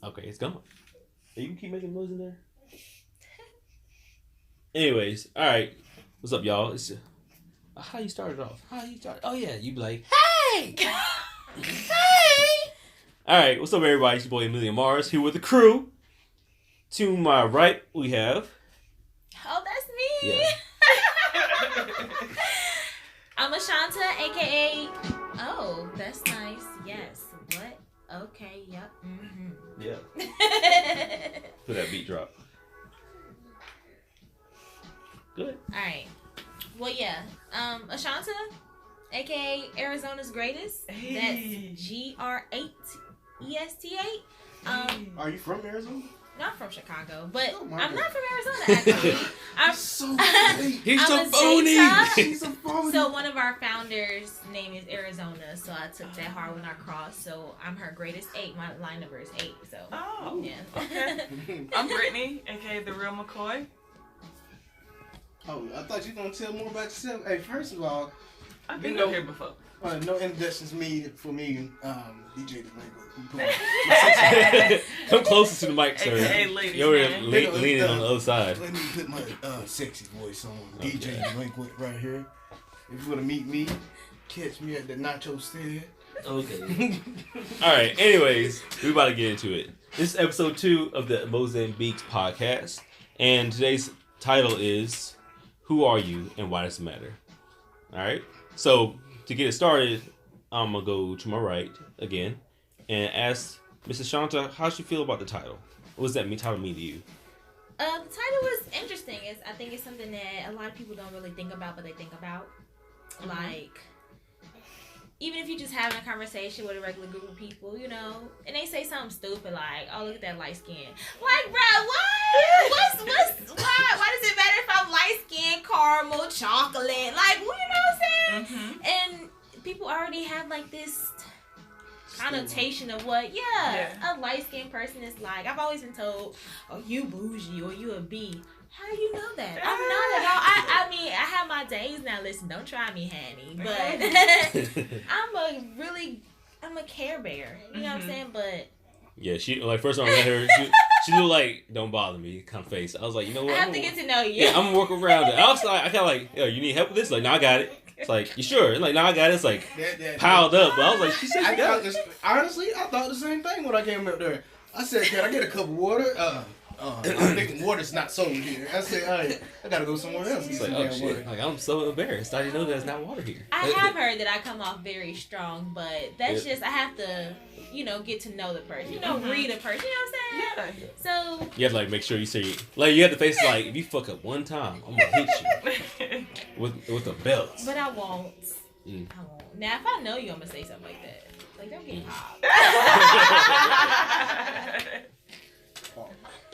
Okay, it's gone. You can keep making noise in there. Anyways, all right. What's up, y'all? It's how you started off. Oh yeah, you be like, hey, hey. All right, what's up, everybody? It's your boy Amelia Mars here with the crew. To my right, we have. Oh, that's me. Yeah. I'm Ashanta, aka. Oh, that's nice. Yes. What? Okay. Yep. Mm-hmm. Yeah. Put that beat drop. Good. All right. Well, yeah. Ashanta, aka Arizona's greatest. Hey. That's GR8EST8. Are you from Arizona? Not from Chicago, but Oh I'm God. not from Arizona actually. I'm So funny. He's I'm a phony. He's a phony. So one of our founders' name is Arizona, so I took that hard when I crossed. So I'm her greatest 8. My line number is 8. So Oh, yeah. okay. I'm Brittany, aka The Real McCoy. Oh, I thought you were gonna tell more about yourself. Hey, first of all, I've been You know- up here before. no introductions for me, DJ Come closer to the mic, sir. AKA ladies, You're man. leaning on the other side. Let me put my sexy voice on. Okay. DJ Delinquent right here. If you wanna meet me, catch me at the Nacho Stand. Okay. All right. Anyways, we about to get into it. This is episode 2 of the Mozambique podcast, and today's title is "Who Are You and Why Does It Matter?" All right. So to get it started, I'm gonna go to my right again and ask Mrs. Shanta, how she feel about the title? What does that title mean to you? The title was interesting. I think it's something that a lot of people don't really think about, but they think about. Mm-hmm. Like, even if you just having a conversation with a regular group of people, you know, and they say something stupid like, "Oh, look at that light skin." Like, bro, what? Why does it matter if I'm light skin, caramel, chocolate? Like, you know what I'm saying? Mm-hmm. And people already have like this connotation of what a light-skinned person is like. I've always been told, oh, you bougie or you a B. How do you know that? I'm not at all. I mean, I have my days now. Listen, don't try me, honey. But I'm a Care Bear. You know what I'm saying? But Yeah, she like first time I met her, she looked like "don't bother me" kind of face. I was like, you know what? I have to get to know you. Yeah, I'm gonna work around it. I was like, I kind of like, yo, you need help with this? Like, no, I got it. It's like, you sure? And like, no, I got it. It's like piled up. But I was like, she said she got it. Honestly, I thought the same thing when I came up there. I said, can I get a cup of water? I'm thinking water's not sold here. I said, all right, I gotta go somewhere else. It's Get like, some oh damn shit. water. Like, I'm so embarrassed. I didn't know there's not water here. I have heard that I come off very strong, but that's just, I have to, get to know the person. Read a person. You know what I'm saying? Yeah. So You have to like make sure you say, like, you have to face like, if you fuck up one time, I'm gonna hit you with a belt. But I won't. Mm. I won't. Now, if I know you, I'm gonna say something like that. Like, don't get popped.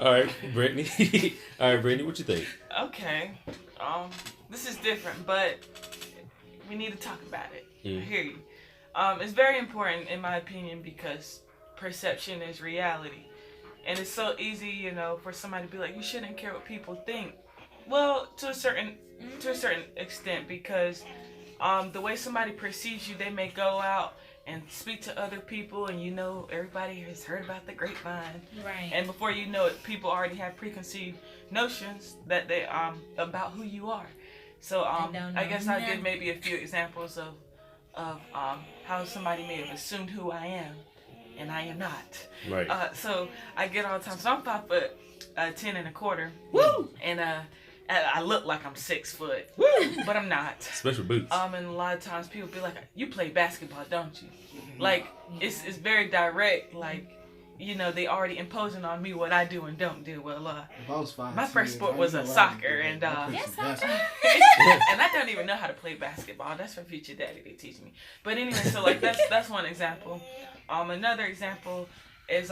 All right, Brittany. All right, Brittany, what you think? Okay. This is different, but we need to talk about it. I hear you. It's very important in my opinion because perception is reality. And it's so easy, for somebody to be like, you shouldn't care what people think. Well, to a certain extent, because the way somebody perceives you, they may go out and speak to other people, and everybody has heard about the grapevine. Right. And before you know it, people already have preconceived notions that they about who you are. So I guess I'll give maybe a few examples of how somebody may have assumed who I am, and I am not. Right. So I get all the time. So I'm 5'10.25". Woo! And I look like I'm 6 foot, Woo! but I'm not. Special boots. And a lot of times people be like, "You play basketball, don't you?" Like it's very direct. Like they already imposing on me what I do and don't do. Well, If I was 5'10", my first sport was soccer, and Yes, soccer. and I don't even know how to play basketball. That's for future daddy to teach me. But anyway, so like that's one example. Another example is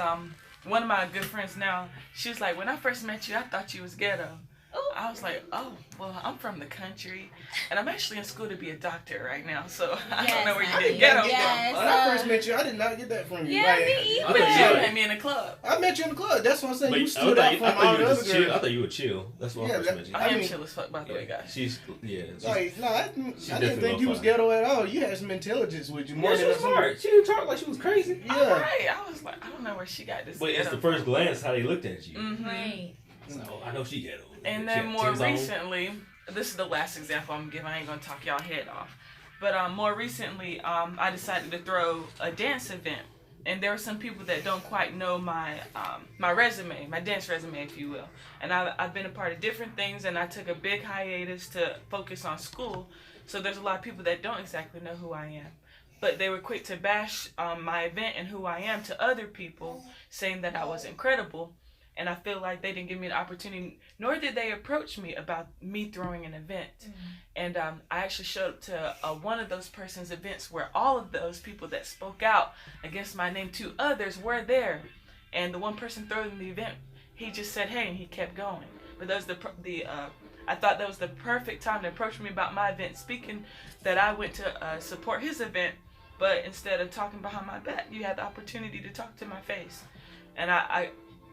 one of my good friends now. She was like, when I first met you, I thought you was ghetto. Ooh. I was like, oh, well, I'm from the country, and I'm actually in school to be a doctor right now, so I don't know where you honey. get ghetto Yes. from. When I first met you, I did not get that from you. Yeah, Like, me But either. you met me in a club. I met you in the club. That's what I'm saying. But You I stood thought out you, from I all thought the you were other just chill. I girls. thought you were chill. That's what I Yeah, first that- met you. I am mean, chill as fuck, by the way, guys. She's Like, no, I didn't definitely think you was motherfucker. ghetto at all. You had some intelligence with you. More yeah, she than was some- smart. She didn't talk like she was crazy. Yeah. All right. I was like, I don't know where she got this. But it's the first glance how they looked at you. Mm-hmm. Right. So, I know she ghetto. And then more recently, this is the last example I'm giving. I ain't gonna talk y'all head off. But more recently, I decided to throw a dance event. And there are some people that don't quite know my resume, my dance resume, if you will. And I've been a part of different things, and I took a big hiatus to focus on school. So there's a lot of people that don't exactly know who I am. But they were quick to bash my event and who I am to other people, saying that I was incredible. And I feel like they didn't give me an opportunity, nor did they approach me about me throwing an event. Mm-hmm. And I actually showed up to one of those person's events where all of those people that spoke out against my name to others were there. And the one person throwing the event, he just said, hey, and he kept going. But that was I thought that was the perfect time to approach me about my event, speaking that I went to support his event, but instead of talking behind my back, you had the opportunity to talk to my face. And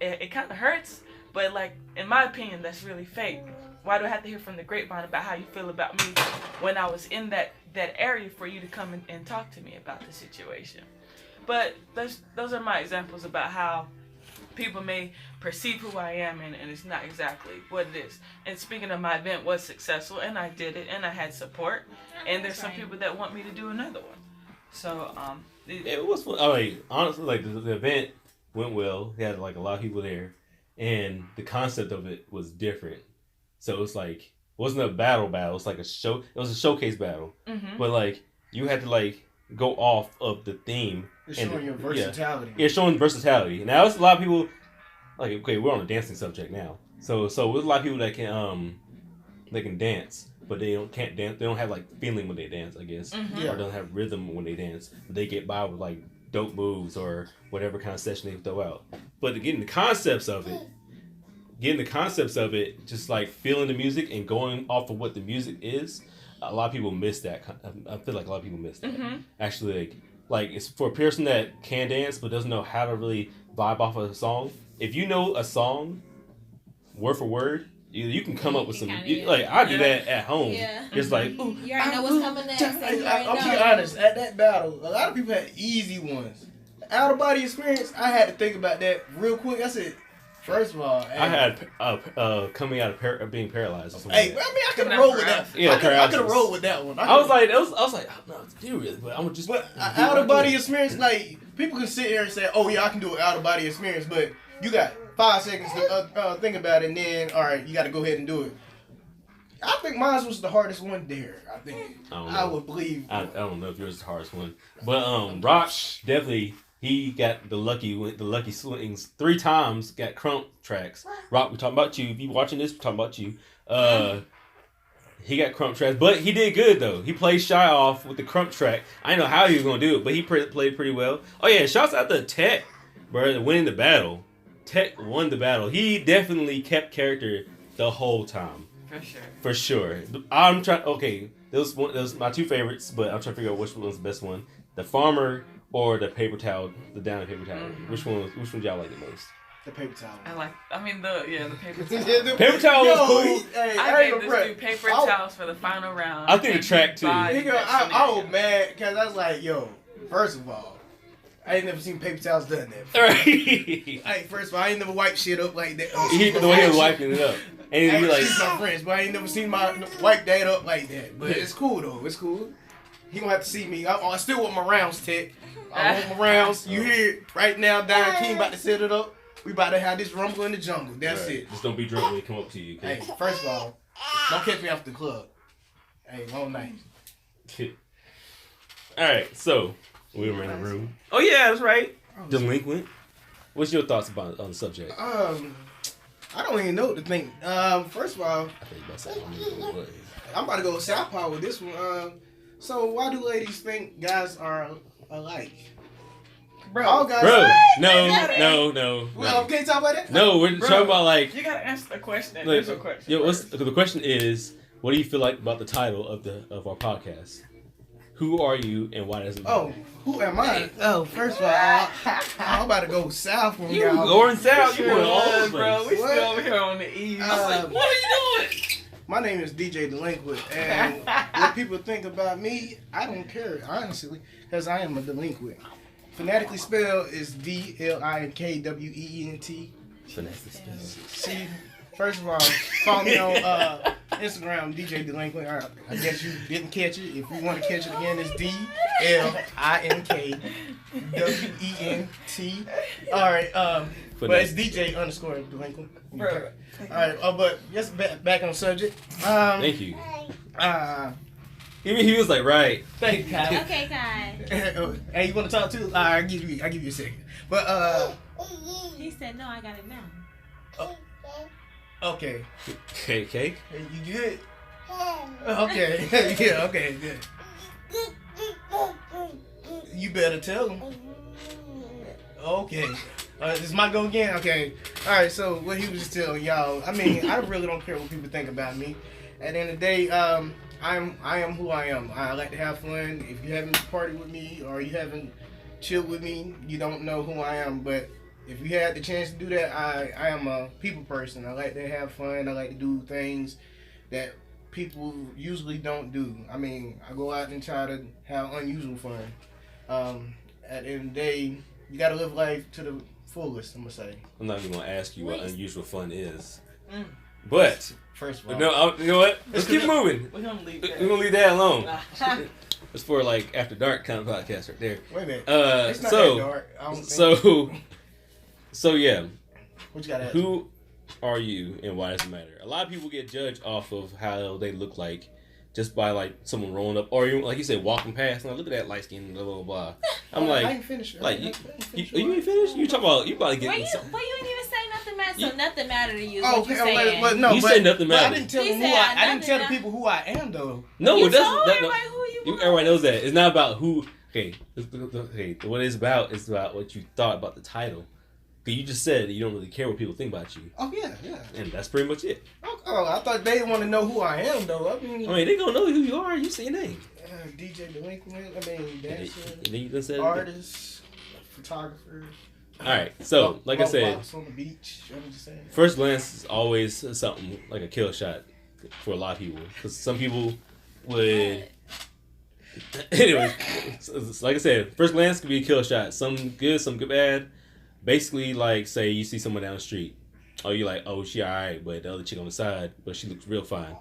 it kind of hurts, but like, in my opinion, that's really fake. Why do I have to hear from the grapevine about how you feel about me when I was in that area for you to come and talk to me about the situation? But those are my examples about how people may perceive who I am, and it's not exactly what it is. And speaking of, my event was successful, and I did it, and I had support, and there's some people that want me to do another one. So it was fun. Honestly, like the event went well. He had like a lot of people there, and the concept of it was different. So it's like, it wasn't a battle. It's like a show. It was a showcase battle, but like you had to like go off of the theme. It's showing your versatility. Yeah, showing versatility. Now there's a lot of people. Like, okay, we're on a dancing subject now. So there's a lot of people that can dance, but they can't dance. They don't have like feeling when they dance, I guess, or don't have rhythm when they dance. But they get by with like dope moves or whatever kind of session they throw out. But getting the concepts of it, just like feeling the music and going off of what the music is, a lot of people miss that. I feel like a lot of people miss that. Mm-hmm. Actually, like it's for a person that can dance but doesn't know how to really vibe off of a song. If you know a song word for word, you can come up with some. Like I do that at home. Yeah. It's like, ooh, you already know what's coming next. I'll be honest. At that battle, a lot of people had easy ones. Out of body experience, I had to think about that real quick. I said, first of all, I had coming out of being paralyzed. Or something hey, like I could roll with that. Yeah, I could have rolled with that one. I was like, no, do really, but I'm just. But out of body experience, like people can sit here and say, oh yeah, I can do an out of body experience, but you got 5 seconds to think about it, and then all right, you got to go ahead and do it. I think mine was the hardest one there. I think I would believe. I don't know if yours was the hardest one, but Rock definitely. He got the lucky swings 3 times. Got crump tracks. Rock, we talking about you. If you watching this, we talking about you. He got crump tracks, but he did good though. He played shy off with the crump track. I didn't know how he was gonna do it, but he played pretty well. Oh yeah, shouts out to Tech, bro, winning the battle. Tech won the battle. He definitely kept character the whole time. For sure. I'm trying. Okay, those my 2 favorites, but I'm trying to figure out which one was the best one. The farmer or the paper towel, the down paper towel. Mm-hmm. Which one y'all like the most? The paper towel. The paper towel. Paper towel was cool. I gave this dude paper towels for the final round. I think the track too. I was mad because I was like, yo, first of all, I ain't never seen paper towels done that before. Right. First of all, I ain't never wiped shit up like that. The way he was wiping it up. And he like, she's my friends, but I ain't never seen my wipe that up like that. But it's cool though. It's cool. He gonna have to see me. I still want my rounds, Tech. I want my rounds. You hear it right now. Don King about to set it up. We about to have this rumble in the jungle. That's it. Just don't be drunk when they come up to you. Okay? Hey, first of all, don't catch me after the club. Hey, long night. All right, so we were in the room. Oh yeah, that's right. Delinquent. What's your thoughts on the subject? I don't even know what to think. First of all, I think about that. I'm about to go southpaw with this one. So why do ladies think guys are alike? Bro, all guys. Bro, no. Well, can you talk about that? No, we're talking about like. You gotta answer the question. Initial question. Yeah, the question is, what do you feel like about the title of our podcast? Who are you and why does it matter? Oh, who am I? Oh, first of all, I'm about to go south from y'all. You going south? You going all bro. We still over here on the east. I was like, what are you doing? My name is DJ Delinquent, and what people think about me, I don't care, honestly, because I am a delinquent. phonetically spelled is DLINKWEENT. Phonetically spelled. See, first of all, follow me on Instagram, DJ Delinquent. I guess you didn't catch it. If you want to catch it again, it's DLINKWENT. All right, but it's DJ_Delinquent. Bro. All right, but just back on subject. Thank you. He was like, right. Thank you, Kyle. Okay, Kai. Hey, you want to talk too? I'll give you a second. But He said, no, I got it now. okay. Cake. Hey, you good? Okay. Yeah. Okay. Good. You better tell him. Okay. This might go again. Okay. All right. So what he was just telling y'all. I mean, I really don't care what people think about me. At the end of the day, I am who I am. I like to have fun. If you haven't partied with me or you haven't chilled with me, you don't know who I am. But if you had the chance to do that, I am a people person. I like to have fun. I like to do things that people usually don't do. I mean, I go out and try to have unusual fun. At the end of the day, you gotta live life to the fullest, I'm gonna say. I'm not even gonna ask you what unusual fun is. But First of all, no, you know what? Let's keep moving. We're gonna leave We're gonna leave that alone. It's for like after dark kind of podcast right there. wait a minute. It's not that dark. I don't think. So yeah. What you gotta ask? Who are you and why does it matter? A lot of people get judged off of how they look like just by like someone rolling up or even like you said walking past. Like, look at that light skin, blah blah blah. I'm I like, ain't finished. like you ain't finished? You talking about you about to get But in you something. didn't even say nothing matters, so nothing mattered to you. Oh, What you okay, saying? but no, You but, said nothing but I matters. didn't tell He them who said I didn't nothing tell the matters. people who I am though. No, You it doesn't. told that- everybody who you were. everybody knows that. It's not about who. Okay, what it's about is about what you thought about the title. Because you just said that you don't really care what people think about you, Oh yeah. and that's pretty much it. Oh, I thought they want to know who I am though. I mean, They gonna know who you are. You say your name. DJ Delinquent. I mean, dancer, And then you done said artist, photographer. all right. So, like I said, walks on the beach. I'm just saying. first glance is always something like a kill shot for a lot of people. Because some people would. Anyways, like I said, first glance could be a kill shot. Some good, some good, bad. Basically, like say you see someone down the street, oh you're like, oh she alright, but the other chick on the side, but she looks real fine.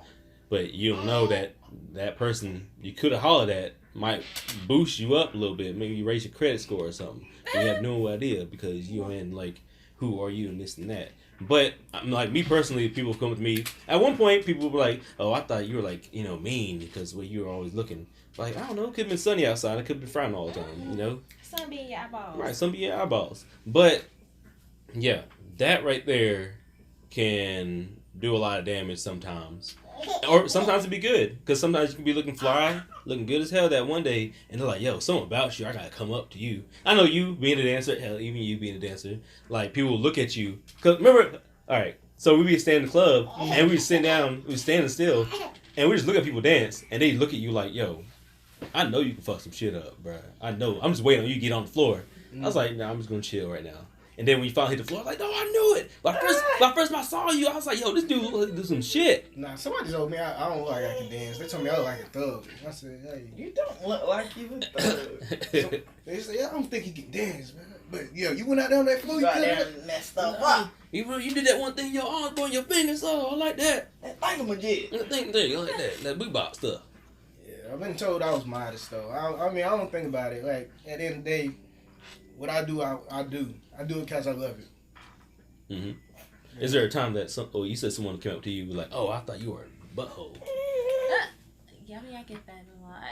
But you don't know that that person you could have hollered at might boost you up a little bit. Maybe you raise your credit score or something. You have no idea because you're in like, who are you and this and that. But I'm like me personally, people come with me. At one point, people were like, "Oh, I thought you were like, mean because you were always looking." Like I don't know, it could have been sunny outside. It could have been frowning all the time. Sun be in your eyeballs. Right, some be your eyeballs. But yeah, that right there can do a lot of damage sometimes. Or sometimes it'd be good. Because sometimes you can be looking fly, looking good as hell that one day, and they're like, yo, something about you, I gotta come up to you. I know you being a dancer, hell, even you being a dancer, like people will look at you. Because remember, alright, so we be staying in the club, and we sit down, we standing still, and we just look at people dance, and they look at you like, yo, I know you can fuck some shit up, bruh. I know. I'm just waiting on you to get on the floor. I was like, nah, I'm just gonna chill right now. And then when you finally hit the floor, I was like, no, I knew it. When I first saw you, I was like, yo, this dude do some shit. Nah, somebody told me I don't look like I can dance. They told me I look like a thug. I said, hey, you don't look like you a thug. So they said, I don't think he can dance, man. But yo, you went out there on that floor, you couldn't messed up. You did that one thing, your arms on your fingers, oh, I like that. That thingamajig. That thing, I like that beatbox stuff. Yeah, I've been told I was modest though. I mean, I don't think about it. Like at the end of the day, what I do, I do. I do it because I love it. Mm-hmm. Is there a time that you said someone came up to you and was like, oh, I thought you were a butthole? Yeah, I mean, I get that a lot.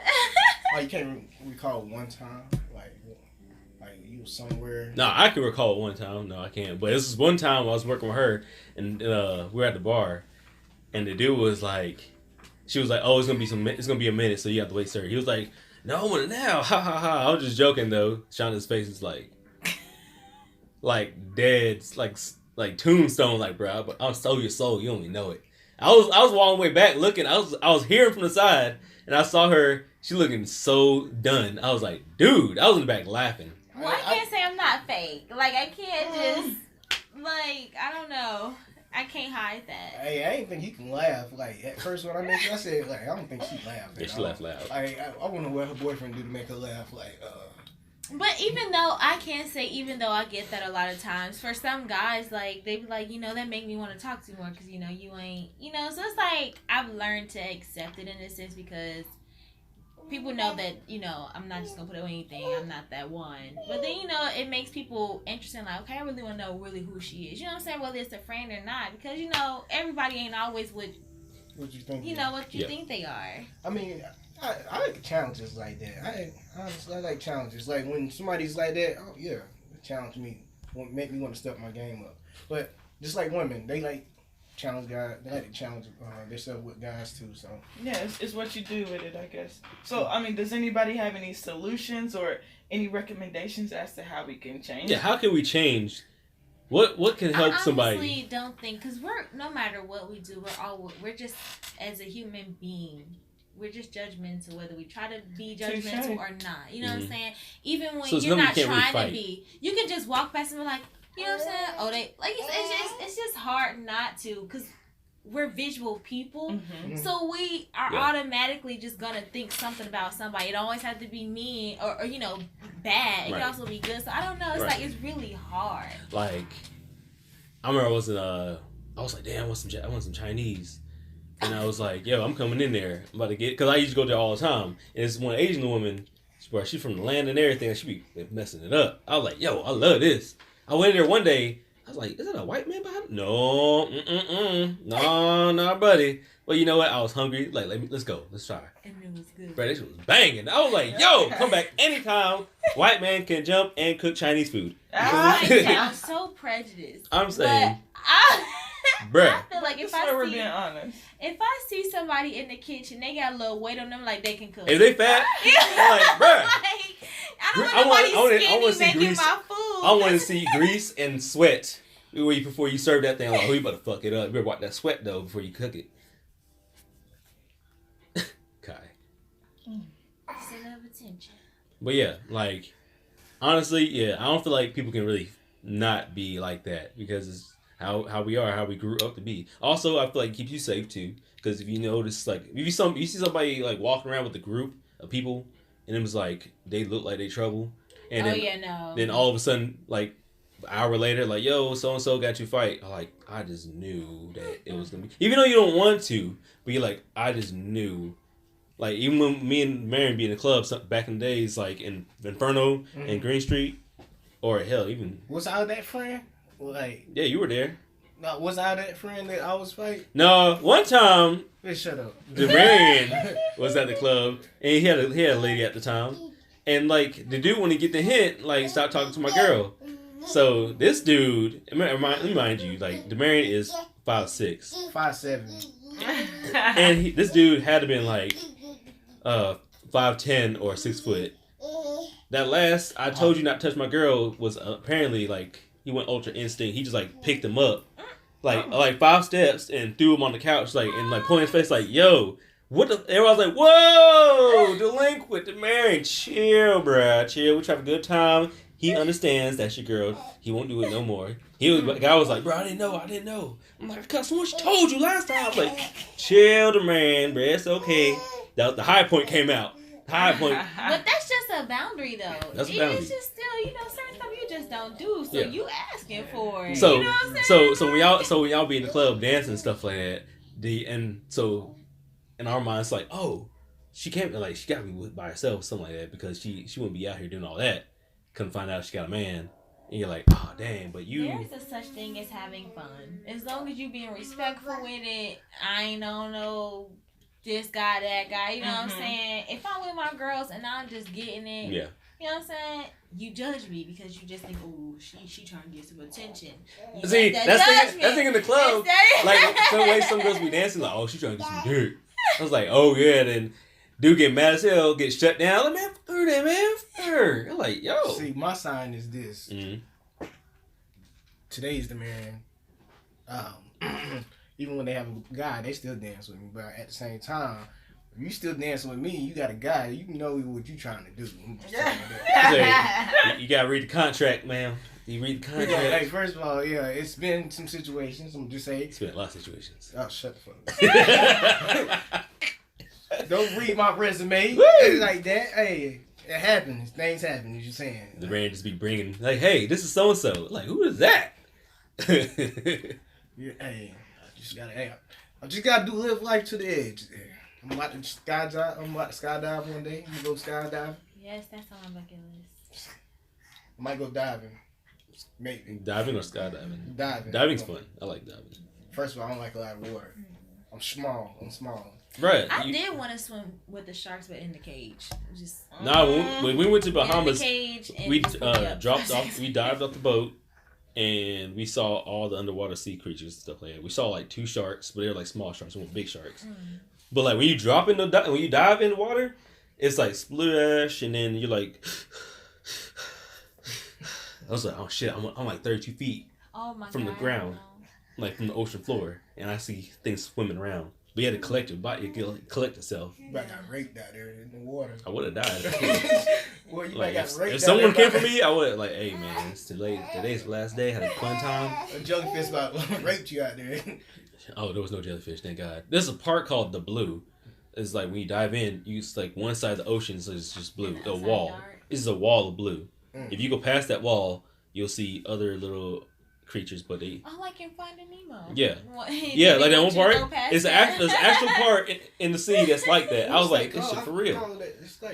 Oh, you can't recall one time, like you was somewhere. No, I can recall it one time. No, I can't. But this is one time I was working with her, and we were at the bar, and the dude was like, she was like, oh, it's gonna be a minute, so you have to wait, sir. He was like, no, I want it now. Ha ha ha. I was just joking though. Shauna's face is like dead, like tombstone, like bro. But I'll stole your soul. You don't even know it. I was walking way back looking. I was hearing from the side, and I saw her. She looking so done. I was like, dude. I was in the back laughing. Well, I can't say I'm not fake. Like, I can't just, like, I don't know. I can't hide that. Hey, I ain't think he can laugh. Like, at first when I met you, I said, like, I don't think she laughed. Yeah, she laughed loud. I want to know what her boyfriend do to make her laugh. Like, But even though I get that a lot of times, for some guys, like, they be like, that make me want to talk to you more because, you ain't, so it's like, I've learned to accept it in a sense because people know that, I'm not just going to put up with anything. I'm not that one. But then, it makes people interested, like, okay, I really want to know really who she is. You know what I'm saying? Whether it's a friend or not. Because, everybody ain't always what you think. What you think they are. I mean, I like challenges like that. I like challenges. Like when somebody's like that, oh yeah, challenge me, make me want to step my game up. But just like women, they like challenge guys. They like to challenge themselves with guys too. So yeah, it's what you do with it, I guess. So I mean, does anybody have any solutions or any recommendations as to how we can change? Yeah, how can we change? What can help somebody? I honestly don't think, because no matter what we do, we're just, as a human being, we're just judgmental, whether we try to be judgmental or not. You know what I'm saying? Even when you're not trying to be, you can just walk past and be like, you know what I'm saying? Oh, it's just hard not to, because we're visual people. Mm-hmm. So we are automatically just going to think something about somebody. It always has to be mean or bad. It can also be good. So I don't know. It's like, it's really hard. Like, I remember I was like, damn, I want some Chinese. And I was like, yo, I'm coming in there. I'm about to because I used to go there all the time. And it's one Asian woman, where she's from the land and everything, and she be messing it up. I was like, yo, I love this. I went in there one day. I was like, is that a white man behind me? No, no, buddy. Well, you know what? I was hungry. Like, let's go. Let's try. And it was good. Bro, this shit was banging. I was like, yo, come back anytime. White man can jump and cook Chinese food. I'm so prejudiced. I'm saying. Bruh. I feel like if I see somebody in the kitchen, they got a little weight on them, like they can cook. If they fat, I'm like, bruh. I want to see grease. My food. I want to see grease and sweat before you serve that thing. Like, oh, you better fuck it up. You better wipe that sweat though before you cook it. Kai. Center of attention. But yeah, like, honestly, yeah, I don't feel like people can really not be like that because it's how we are, how we grew up to be. Also, I feel like it keeps you safe too, because if you notice, like, if you see somebody like walking around with a group of people, and it was like they look like they trouble, and then all of a sudden, like an hour later, like, yo, so and so got you fight. Like, I just knew that it was gonna be, even though you don't want to, but you're like, I just knew. Like, even when me and Marion be in the club back in the days, like in Inferno and Green Street, or hell, even was I that friend? Like, yeah, you were there. No, was I that friend that I was fighting? No, one time. Hey, shut up. DeMarion was at the club, and he had a lady at the time, and like the dude, when he get the hint, like, stop talking to my girl. So this dude, let me mind you, like, DeMarion is 5'6", 5'7", and this dude had to been like 5'10" or 6 foot. That last I told you not to touch my girl was apparently like. He went ultra instinct. He just like picked him up, like 5 steps and threw him on the couch, like, and like pointing his face, like, yo, what the? Everyone's like, whoa, delinquent, DeMarion, chill, bruh, chill. We try to have a good time. He understands that's your girl. He won't do it no more. The guy was like, bro, I didn't know. I'm like, cuz someone told you last time. I'm like, chill, DeMarion, bruh, it's okay. The high point came out. High point. But that's just a boundary, though. That's a boundary. It's just still, certain stuff you just don't do. So you asking for it. So, you know what I'm saying? So when y'all be in the club dancing and stuff like that, in our minds, like, oh, she can't, like, she gotta be by herself, something like that, because she wouldn't be out here doing all that. Couldn't find out she got a man. And you're like, oh, dang, but you... There's a such thing as having fun. As long as you being respectful with it, I don't know this guy, that guy, you know what I'm saying? If I'm with my girls and I'm just getting it, you know what I'm saying? You judge me because you just think, oh, she trying to get some attention. See, that's thing in the club. Like, some way some girls be dancing, like, oh, she trying to get some dirt. I was like, oh, yeah, then... Dude get mad as hell, get shut down. Like, man, fuck her that, man. Fuck her. I'm like, yo. See, my sign is this. Mm-hmm. Today's the man. Even when they have a guy, they still dance with me. But at the same time, if you still dancing with me, you got a guy, you know what you trying to do. You got to read the contract, man. You read the contract. Yeah, hey, first of all, it's been some situations. I'm just saying. It's been a lot of situations. Oh, shut the fuck up. Don't read my resume like that. Hey, happens. Things happen. You're just saying. The rain just be bringing like, hey, this is so and so. Like, who is that? Yeah, hey, I just gotta live life to the edge. I'm about to skydive. One day. I'm gonna go skydiving. Yes, that's on my bucket list. I might go diving. Maybe. Diving or skydiving? Diving. Diving's fun. I like diving. First of all, I don't like a lot of water. I'm small. Right. I did want to swim with the sharks, but in the cage. Just when we went to Bahamas, in the cage and we just put me up. dropped off. We dived off the boat, and we saw all the underwater sea creatures and stuff like that. We saw like 2 sharks, but they were like small sharks, weren't big sharks. But like when you dive in the water, it's like splash, and then you're like. I was like, oh shit, I'm like 32 feet from the ground, like from the ocean floor, and I see things swimming around. But you had to collect your body, collect yourself. You might got raped out there in the water. I would have died. Well, you Like, might got raped if someone out there came for me, I would like, hey man, it's too late. Today's the last day. Had a fun time. A jellyfish about raped you out there. Oh, there was no jellyfish, thank God. There's a part called the Blue. It's like when you dive in, it's like one side of the ocean, so it's just blue. A wall. It's a wall of blue. If you go past that wall, you'll see other little creatures, but they. Oh, like in Finding Nemo. Yeah. Yeah, like that one part. It's an actual part in the sea that's like that. I was like, this shit for real.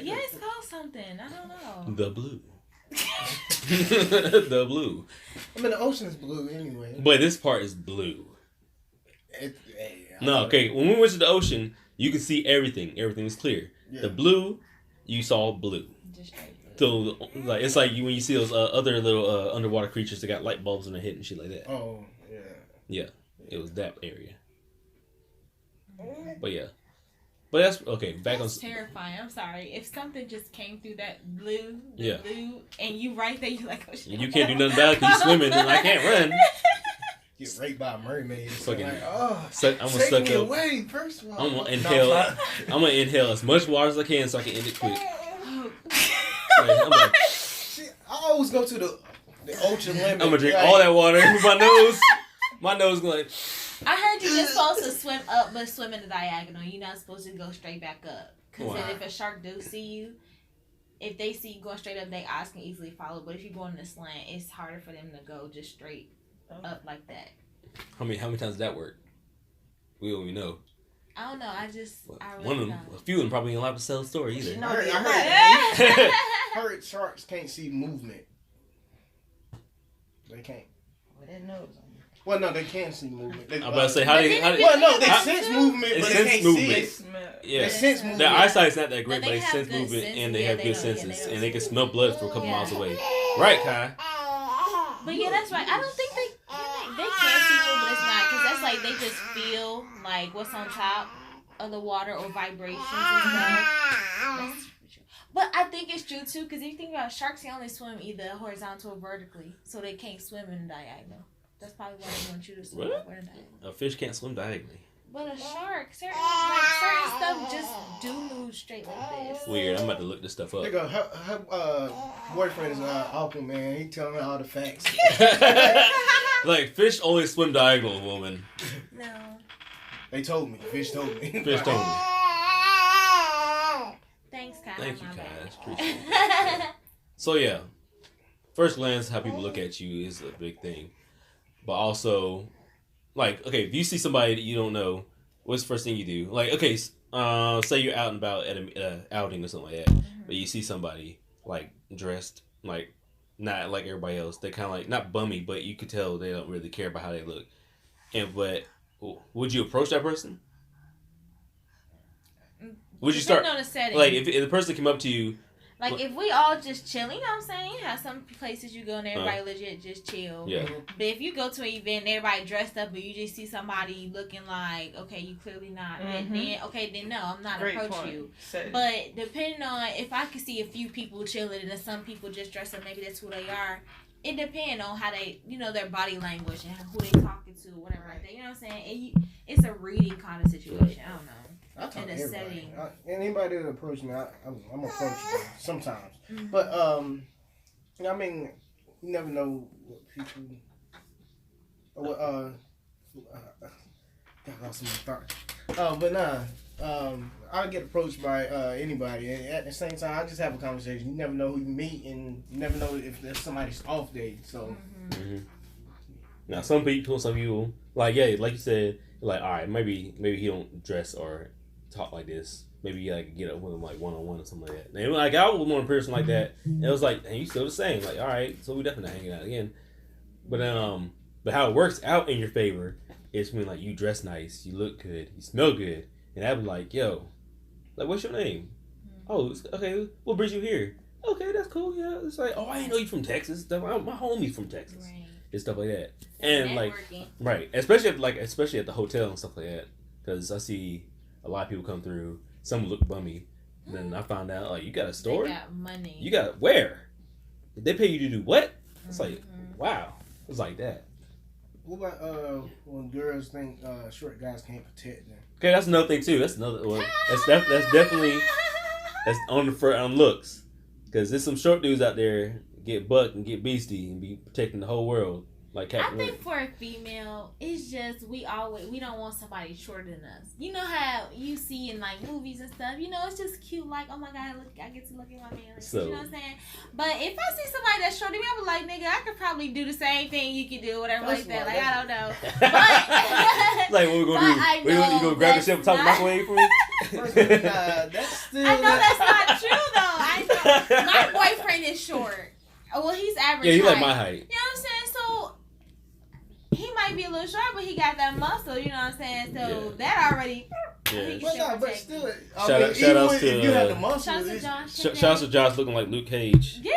Yeah, it's called something. I don't know. The Blue. The Blue. I mean, the ocean is blue anyway. But this part is blue. No, okay. When we went to the ocean, you could see everything. Everything was clear. Yeah. The blue, you saw blue. Just straight. So, like, it's like when you see those other little underwater creatures that got light bulbs in their head and shit like that. Oh, yeah. Yeah, it was that area. But yeah. But that's, okay, back that's on... terrifying. I'm sorry. If something just came through that blue, and you right there, you're like, oh shit. You can't do nothing about it because you're swimming and I can't run. Get raped by a mermaid. Fucking, like, I'm gonna suck me up. Away, first of all. I'm gonna inhale as much water as I can so I can end it quick. Shit, I always go to the ocean limit. I'm gonna drink all that water with my nose. My nose going. I heard you're just supposed to swim up, but swim in the diagonal. You're not supposed to go straight back up. Because then if a shark do see you, if they see you going straight up, their eyes can easily follow. But if you go in the slant, it's harder for them to go just straight up like that. How many times does that work? We don't even know. I don't know. I really one of them, a few of them probably ain't allowed to sell the story either. I heard sharks can't see movement. They can't. Well, no, they can see movement. I'm about to say, how they well, no, they sense movement, but they can't see it. Yeah. They sense movement. Their eyesight's not that great, but they have sense good movement sense. and they Yeah, have they good don't- senses, they and don't they can see. smell blood from a couple miles away. Right, Kai? But yeah, that's right. I don't think they can see movement, but it's not, because that's like they just feel like what's on top of the water or vibrations and stuff. But I think it's true too, because if you think about it, sharks, they only swim either horizontal or vertically, so they can't swim in diagonal. That's probably why they want you to swim diagonal. A fish can't swim diagonally. But a shark, certain stuff just do move straight like this. Weird. I'm about to look this stuff up. Nigga, her boyfriend is awful, man. He telling me all the facts. Like, fish only swim diagonal, woman. No. They told me. Fish told me. Fish told me. Thanks, Kai. Thank you, My Kai. bad. Appreciate it. So, yeah. First glance, how people look at you is a big thing. But also, like, okay, if you see somebody that you don't know, what's the first thing you do? Like, okay, say you're out and about at an outing or something like that, but you see somebody, like, dressed, like, not like everybody else. They're kind of like, not bummy, but you could tell they don't really care about how they look. But would you approach that person? Would you start, on the setting. like, if the person came up to you, like, if we all just chilling, you know what I'm saying? You have some places you go and everybody legit just chill. Yeah. But if you go to an event and everybody dressed up and you just see somebody looking like, okay, you clearly not. And then, no, I'm not approach you. But depending on, if I could see a few people chilling and then some people just dress up, maybe that's who they are. It depends on how they, their body language and who they talking to or whatever like that. You know what I'm saying? It's a reading kind of situation. I don't know. I talk In to a everybody. setting. Anybody that approach me, I'm approachable sometimes. But I mean, you never know what people. What I lost my thought. But nah, I get approached by anybody, and at the same time, I just have a conversation. You never know who you meet, and you never know if there's somebody's off day. So, now some people, like like you said, like all right, maybe he don't dress or talk like this. Maybe you like get up with him like one on one or something like that. And like I was one person like that, and it was like, and you still the same. Like all right, so we definitely hanging out again. But how it works out in your favor is when like you dress nice, you look good, you smell good, and I was like, yo, like what's your name? Oh, okay, what brings you here? Okay, that's cool. Yeah, it's like, oh, I didn't know you from Texas. My homie's from Texas, right. And stuff like that. And like, right, especially at the hotel and stuff like that, because I see a lot of people come through. Some look bummy. Then I found out, like, you got a store? They got money. You got where? Did they pay you to do what? It's like, wow, it's like that. What about when girls think short guys can't protect them? Okay, that's another thing too. That's another one. That's definitely on the front on looks, because there's some short dudes out there get bucked and get beastie and be protecting the whole world like Captain. I think for a female, it's just we don't want somebody shorter than us. You know how you see in like movies and stuff. You know, it's just cute. Like, oh my god, look, I get to look at my man. Like, so, you know what I'm saying? But if I see somebody that's shorter than me, I'm like, nigga, I could probably do the same thing you could do, whatever like that. Like, I don't know. But like, what we gonna do? You gonna grab the shit and talk microwave for me? That's still. I know that's not true though. I know my boyfriend is short. Well, he's average. Yeah, he's height. like my height. You know what I'm saying? So he might be a little short, but he got that muscle. You know what I'm saying? So that already. Yeah. But still, shout out to if you have the muscle. Shout out to Josh looking like Luke Cage. Yeah.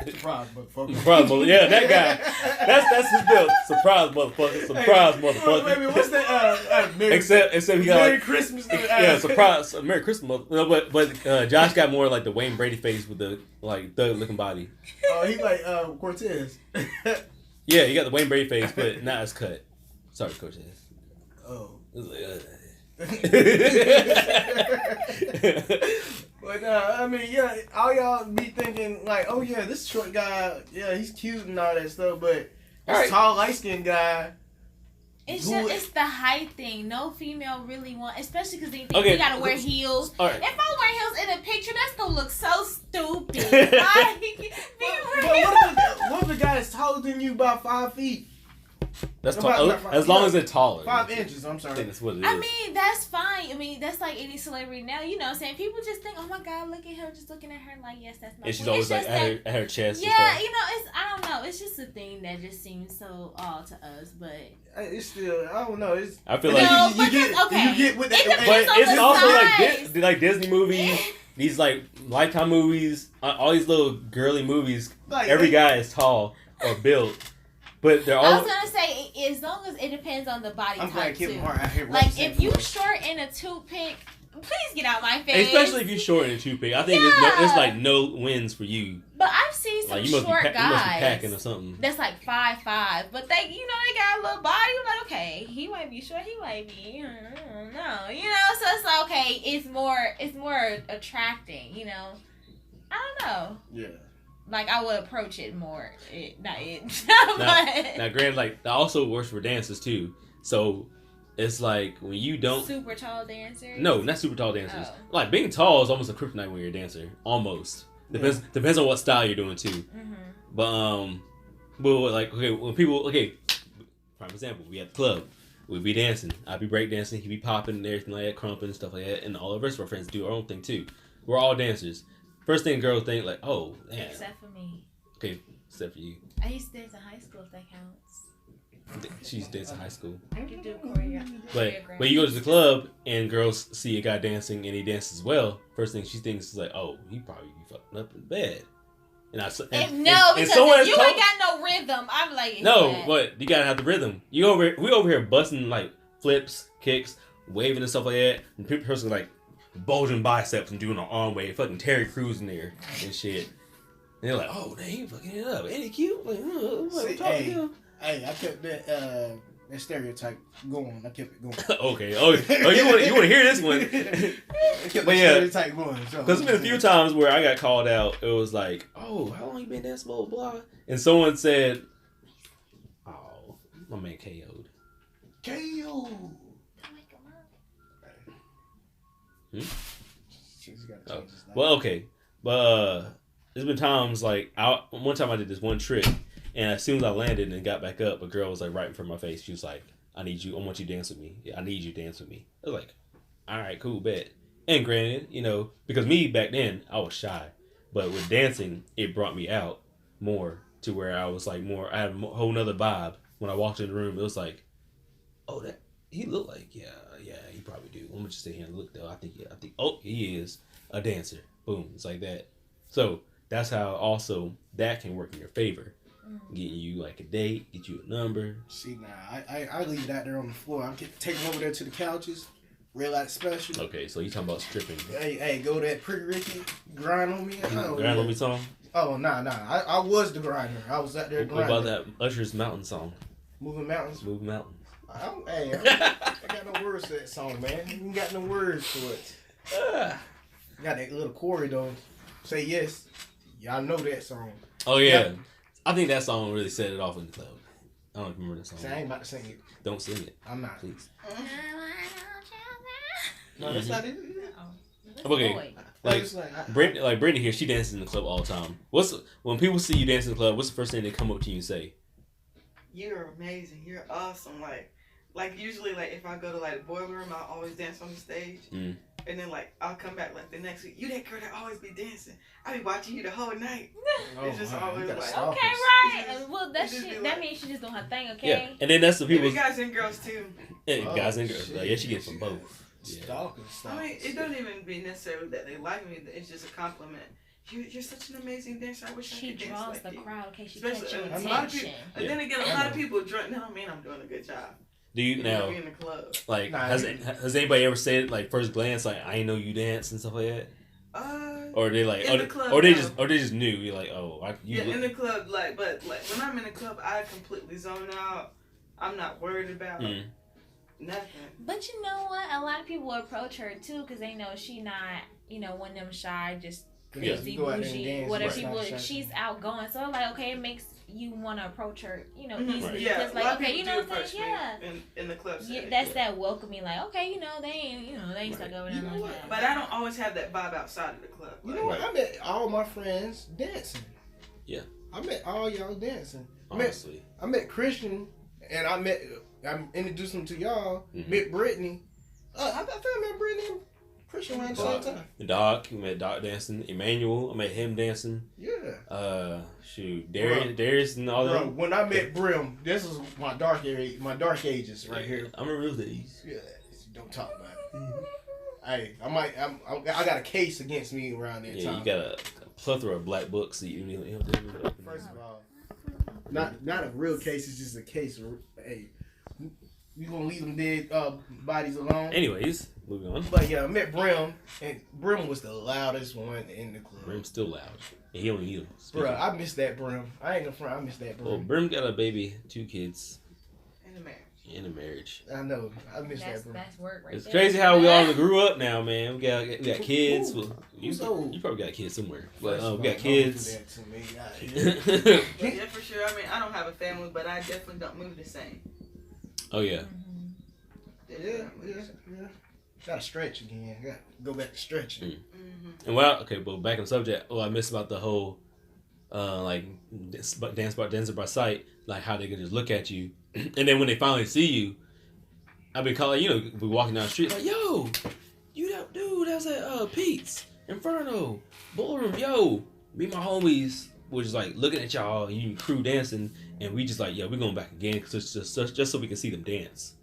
Surprise, motherfucker. Surprise, motherfucker. Yeah, that guy. That's his build. Surprise, motherfucker. Surprise, motherfucker. Wait, what's that? Except he got Merry like, Christmas. Yeah, surprise, Merry Christmas, mother. No, but Josh got more like the Wayne Brady face with the like thug looking body. Oh, he like Cortez. Yeah, he got the Wayne Brady face, but not as cut. Sorry, Cortez. Oh. It was like, But I mean, yeah, all y'all be thinking like, oh yeah, this short guy, yeah, he's cute and all that stuff, but this tall, light skinned guy. It's the height thing. No female really want, especially because they think you gotta wear heels. Right. If I wear heels in a picture, that's gonna look so stupid. Like, what if the guy is taller than you by 5 feet? That's tall. As long as it's taller. 5 inches, I'm sorry. I think that's what it is. I mean, that's fine. I mean, that's like any celebrity now. You know what I'm saying? People just think, oh my God, look at her. Just looking at her like, yes, that's my And she's queen. always like at her chest. Yeah, you know, I don't know. It's just a thing that just seems so odd to us, but. It's still, I don't know. I feel like you get with that. But it's also like Disney movies, these like Lifetime movies, all these little girly movies. Like, every guy is tall or built. But they're all. I was gonna say, as long as it depends on the body type too. Like if you short in a toothpick, please get out my face. Especially if you're short in a toothpick, I think it's like no wins for you. But I've seen some short guys. You must be packing or something. That's like 5'5", but they got a little body. You're like, okay, he might be short, he might be, no, you know. So it's like, okay, it's more attracting, you know. I don't know. Yeah. Like, I would approach it more. Not it. Now, granted, like, that also works for dancers, too. So, it's like, when you don't... Super tall dancers? No, not super tall dancers. Oh. Like, being tall is almost a kryptonite when you're a dancer. Almost. Depends on what style you're doing, too. Mm-hmm. But, like, okay, when people... Okay, prime example, we at the club. We'd be dancing. I'd be breakdancing. He'd be popping and everything like that, crumping and stuff like that. And all the rest of our friends do our own thing, too. We're all dancers. First thing girls think, like, oh, damn. Except for me. Okay, except for you. I used to dance in high school, if that counts. She used to dance in high school. I could do choreography. But when you go to the club and girls see a guy dancing and he dances as well, first thing she thinks is like, oh, he probably be fucking up in bed. Because if you ain't got no rhythm, I'm like, no, but you gotta have the rhythm. We over here busting like flips, kicks, waving and stuff like that, and people are like bulging biceps and doing an arm wave, fucking Terry Crews in there and shit. And they're like, oh, they ain't fucking it up. Ain't he cute? Like, hey, I kept that stereotype going. I kept it going. Okay. Oh, you want to hear this one? I kept the stereotype going. Because there's been a few times where I got called out. It was like, oh, how long you been dancing, blah, blah, blah. And someone said, oh, my man KO'd. KO. She's got to change his life. Well, okay, but there's been times like one time I did this one trick, and as soon as I landed and got back up, a girl was like right in front of my face. She was like, I want you to dance with me. Yeah, I need you to dance with me. I was like, all right, cool, bet. And granted, because me back then, I was shy. But with dancing, it brought me out more to where I was like I had a whole nother vibe. When I walked in the room, it was like, oh, that he looked like, yeah, he probably do. I'm gonna just sit here and look though. I think, oh, he is a dancer. Boom, it's like that. So that's how also that can work in your favor. Getting you like a date, get you a number. See, I leave that there on the floor. I take them over there to the couches. Real life special. Okay, so you talking about stripping? Hey, go that Pretty Ricky grind on me. Grind on me song? Oh nah. I was the grinder. I was out there grinding. What about that Usher's Mountain song? Moving Mountains. Moving Mountains. I got no words to that song, man. You ain't got no words for it. Got that little Corey though. Say yes. Y'all know that song. Oh yeah. Yep. I think that song really set it off in the club. I don't remember that song. See, I ain't about to sing it. Don't sing it. I'm not. Please. No, that's not it. Okay. Like Brittany here, she dances in the club all the time. When people see you dance in the club, what's the first thing they come up to you and say? You're amazing. You're awesome. Like usually, like if I go to like the boiler room, I always dance on the stage. And then like I'll come back like the next week. You that girl that always be dancing. I be watching you the whole night. It's just always like okay, right. Well, that means she just doing her thing, okay? Yeah, and then that's the people. Guys and girls too. Yeah, guys and girls. Yeah, she gets from both. Stalking. I mean, it don't even be necessarily that they like me. It's just a compliment. You're such an amazing dancer. I wish I could dance like you. She draws the crowd. Okay, she Especially catch your a lot of attention. people, and then again, a lot of people drunk. That don't mean I'm doing a good job. Do you now? In the club. Like, has anybody ever said like first glance like I ain't know you dance and stuff like that? Or they like, the club, or they just knew. You're like, oh, in the club, but when I'm in the club, I completely zone out. I'm not worried about nothing. But you know what? A lot of people will approach her too because they know she not, one of them shy, just crazy, bougie, whatever people. She's outgoing, so like, okay, it makes you want to approach her, easily. Right. Yeah, because like, okay, what I'm saying? Yeah. In the club setting. Yeah, that's that welcoming, like, okay, they ain't stuck over there like that. But I don't always have that vibe outside of the club. You know what? I met all my friends dancing. Yeah. I met all y'all dancing. Honestly. I met Christian, and I introduced him to y'all. Met Brittany. I thought I met Brittany and Christian around the same time. Doc, we met Doc dancing. Emmanuel, I met him dancing. Yeah. Darius and all that. When I met Brim, this is my dark ages right here. I'm a real days. Yeah, don't talk about it. Hey, I got a case against me around that time. Yeah, you got a plethora of black books that you First of all, not a real case. It's just a case. Hey, you gonna leave them dead bodies alone? Anyways, moving on. But yeah, I met Brim, and Brim was the loudest one in the club. Brim's still loud. And he don't need them. Bro, I miss that Brim. I ain't gonna front. I miss that Brim. Well, Brim got a baby, 2 kids. In a marriage. I know. I miss that Brim. That's work right It's there. crazy how we all grew up now, man. We got kids. Ooh, you probably got kids somewhere. But we got Don't kids. do that to me. Yeah, for sure. I mean, I don't have a family, but I definitely don't move the same. Oh, yeah. Yeah. Gotta stretch again. Gotta go back to stretching. And but back on the subject. I miss about the whole, dancer by sight, like how they can just look at you, and then when they finally see you, I be calling, we walking down the street like, yo, you that dude that's at Pete's Inferno Ballroom, yo. Me and my homies was just like looking at y'all, and you crew dancing, and we just like, yeah, we're going back again because it's just so we can see them dance.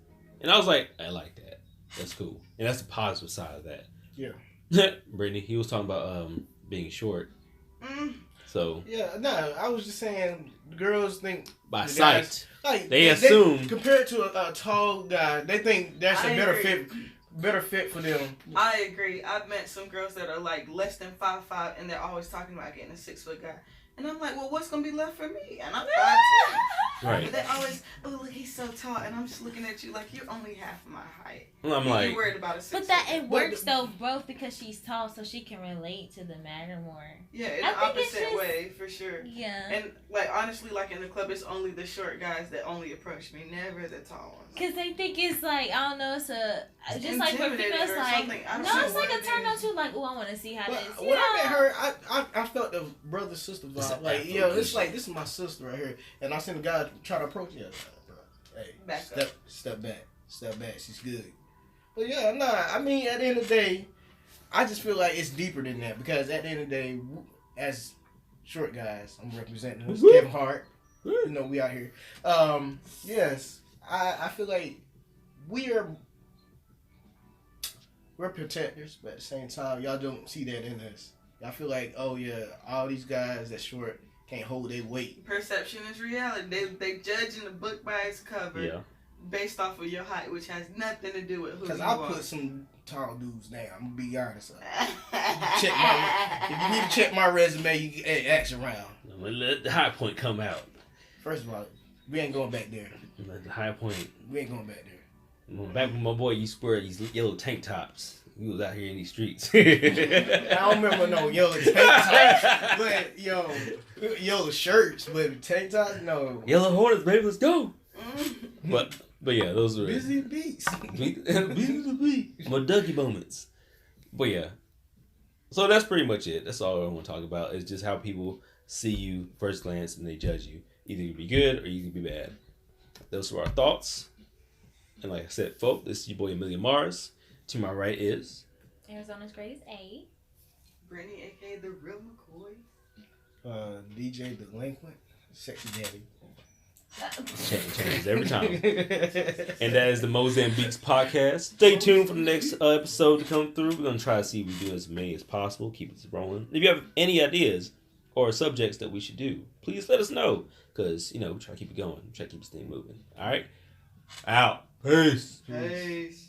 And I was like, I like that. That's cool. And that's the positive side of that. Yeah. Brittany, he was talking about being short. So. Yeah, no, I was just saying, girls think by sight. Guys, they assume. Compared to a tall guy, they think that's a better fit for them. I agree. I've met some girls that are like less than 5'5", and they're always talking about getting a 6-foot guy. And I'm like, well, what's gonna be left for me? And I'm 5'2". Right. But they always, oh look, he's he's so tall, and I'm just looking at you like you're only half my height. I'm like, you worried about a 6'. But that it works though, both because she's tall, so she can relate to the matter more. Yeah, in I the think it's opposite just- way, for sure. Yeah. And like honestly, like in the club, it's only the short guys that only approach me, never the tall ones. Cause they think it's like, I don't know, it's just like for Intimidating females, or like something. I don't no, know it's like what a it turn on is. too. Like, oh, I want to see how Well, this. when I met her, I felt the brother sister It's vibe. an Like, Afro yo, it's Christian. like this is my sister right here, and I seen a guy try to approach her. Bro, hey, Back step back. She's good. But yeah, nah. I mean, at the end of the day, I just feel like it's deeper than that because at the end of the day, as short guys, I'm representing us, Kevin Hart. You know, we out here. Yes, I feel like we're protectors, but at the same time, y'all don't see that in us. Y'all feel like, oh yeah, all these guys that short can't hold their weight. Perception is reality. They judge in the book by its cover, yeah. based off of your height, which has nothing to do with who Because you I are. put some tall dudes down. I'm gonna be honest. If you need to check my resume, you can ask around. Let the high point come out. First of all, we ain't going back there. Let the high point. We ain't going back there. Back when my boy used to wear these yellow tank tops. He was out here in these streets. I don't remember no yellow tank tops, but yellow shirts, but tank tops, no. Yellow Hornets, baby, let's go. But yeah, those were Busy beats. my Dougie moments. But yeah, so that's pretty much it. That's all I want to talk about. Is just how people see you first glance and they judge you. Either you be good or you can be bad. Those were our thoughts. And like I said, folks, this is your boy Amelia Mars. To my right is Arizona's greatest A. Brittany, aka the real McCoy. DJ Delinquent, Sexy Daddy. changes every time. And that is the Mozambique's podcast. Stay tuned for the next episode to come through. We're going to try to see if we do as many as possible. Keep it rolling. If you have any ideas or subjects that we should do, please let us know. Because, we try to keep it going. We try to keep this thing moving. All right? Out. Peace. Peace.